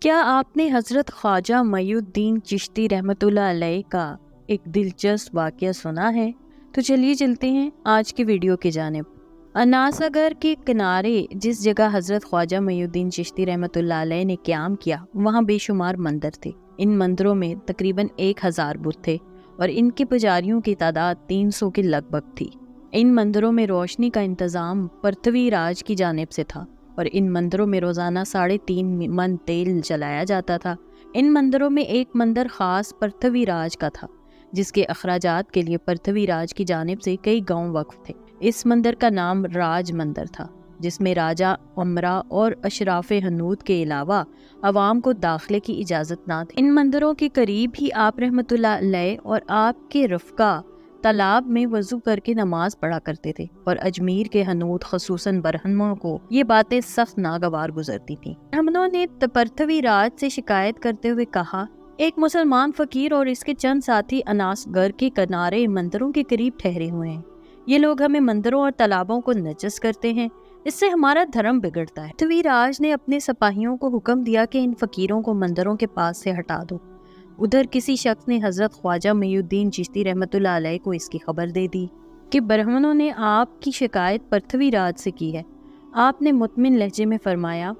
کیا آپ نے حضرت خواجہ معی الدین چشتی رحمۃ اللہ علیہ کا ایک دلچسپ واقعہ سنا ہے؟ تو چلیے چلتے ہیں آج کی ویڈیو کی جانب۔ اناساگر کے کنارے جس جگہ حضرت خواجہ معی الدین چشتی رحمۃ اللہ علیہ نے قیام کیا، وہاں بے شمار مندر تھے۔ ان مندروں میں تقریباً 1000 بت تھے اور ان کے پجاریوں کی تعداد 300 کے لگ بھگ تھی۔ ان مندروں میں روشنی کا انتظام پرتھوی راج کی جانب سے تھا اور ان مندروں میں روزانہ 3.5 من تیل جلایا جاتا تھا۔ ان مندروں میں ایک مندر خاص پرتھوی راج کا تھا، جس کے اخراجات کے لیے پرتھوی راج کی جانب سے کئی گاؤں وقف تھے۔ اس مندر کا نام راج مندر تھا، جس میں راجہ، امرا اور اشراف ہنود کے علاوہ عوام کو داخلے کی اجازت نہ تھی۔ ان مندروں کے قریب ہی آپ رحمۃ اللہ علیہ اور آپ کے رفقا تالاب میں وضو کر کے نماز پڑھا کرتے تھے، اور اجمیر کے ہنود خصوصاً برہمنوں کو یہ باتیں سخت ناگوار گزرتی تھیں۔ برہمنوں نے پرتھوی راج سے شکایت کرتے ہوئے کہا، ایک مسلمان فقیر اور اس کے چند ساتھی اناسگڑھ کے کنارے مندروں کے قریب ٹھہرے ہوئے ہیں۔ یہ لوگ ہمیں مندروں اور تالابوں کو نجس کرتے ہیں، اس سے ہمارا دھرم بگڑتا ہے۔ پرتھوی راج نے اپنے سپاہیوں کو حکم دیا کہ ان فقیروں کو مندروں کے پاس سے ہٹا دو۔ ادھر کسی شخص نے حضرت خواجہ معی الدین چشتی رحمۃ اللہ علیہ کو اس کی خبر دے دی کہ برہمنوں نے آپ کی شکایت پرتھوی راج سے کی ہے۔ آپ نے مطمئن لہجے میں فرمایا،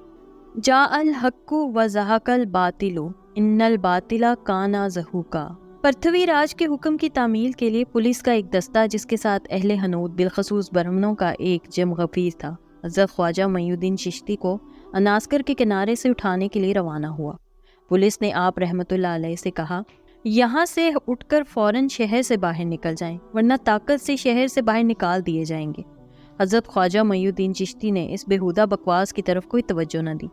جاء الحق و زہق الباطل ان الباطل کان زہوقا۔ پرتھوی راج کے حکم کی تعمیل کے لیے پولیس کا ایک دستہ، جس کے ساتھ اہل ہنود بالخصوص برہمنوں کا ایک جم غفیر تھا، حضرت خواجہ معی الدین چشتی کو اناسگڑھ کے کنارے سے اٹھانے کے لیے روانہ ہوا۔ پولیس نے آپ رحمۃ اللہ علیہ سے کہا، یہاں سے اٹھ کر فوراً شہر سے باہر نکل جائیں، ورنہ طاقت سے شہر سے باہر نکال دیے جائیں گے۔ حضرت خواجہ معی الدین چشتی نے اس بےہودہ بکواس کی طرف کوئی توجہ نہ دی۔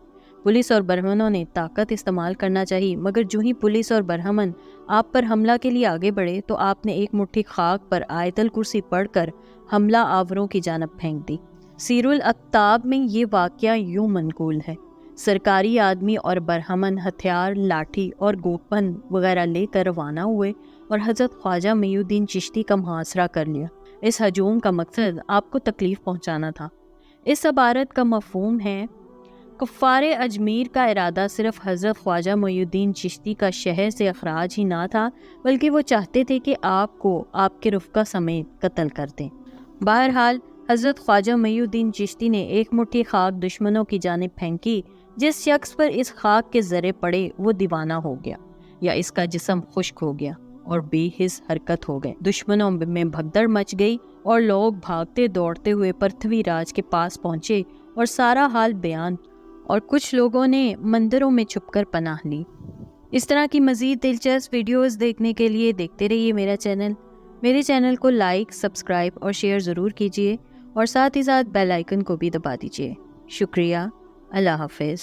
پولیس اور برہمنوں نے طاقت استعمال کرنا چاہی، مگر جو ہی پولیس اور برہمن آپ پر حملہ کے لیے آگے بڑھے تو آپ نے ایک مٹھی خاک پر آیت الکرسی پڑھ کر حملہ آوروں کی جانب پھینک دی۔ سیر الاکتاب میں یہ واقعہ یوں منقول ہے، سرکاری آدمی اور برہمن ہتھیار، لاٹھی اور گوپن وغیرہ لے کر روانہ ہوئے اور حضرت خواجہ معی الدین چشتی کا محاصرہ کر لیا۔ اس ہجوم کا مقصد آپ کو تکلیف پہنچانا تھا۔ اس عبارت کا مفہوم ہے، کفار اجمیر کا ارادہ صرف حضرت خواجہ معی الدین چشتی کا شہر سے اخراج ہی نہ تھا، بلکہ وہ چاہتے تھے کہ آپ کو آپ کے رفقا سمیت قتل کر دیں۔ بہرحال حضرت خواجہ معی الدین چشتی نے ایک مٹھی خاک دشمنوں کی جانب پھینکی۔ جس شخص پر اس خاک کے ذرے پڑے وہ دیوانہ ہو گیا، یا اس کا جسم خشک ہو گیا اور بے حس حرکت ہو گئے۔ دشمنوں میں بھگدڑ مچ گئی اور لوگ بھاگتے دوڑتے ہوئے پرتھوی راج کے پاس پہنچے اور سارا حال بیان، اور کچھ لوگوں نے مندروں میں چھپ کر پناہ لی۔ اس طرح کی مزید دلچسپ ویڈیوز دیکھنے کے لیے دیکھتے رہیے میرے چینل کو لائک، سبسکرائب اور شیئر ضرور کیجیے، اور ساتھ ہی ساتھ بیل آئیکن کو بھی دبا دیجیے۔ شکریہ۔ اللہ حافظ۔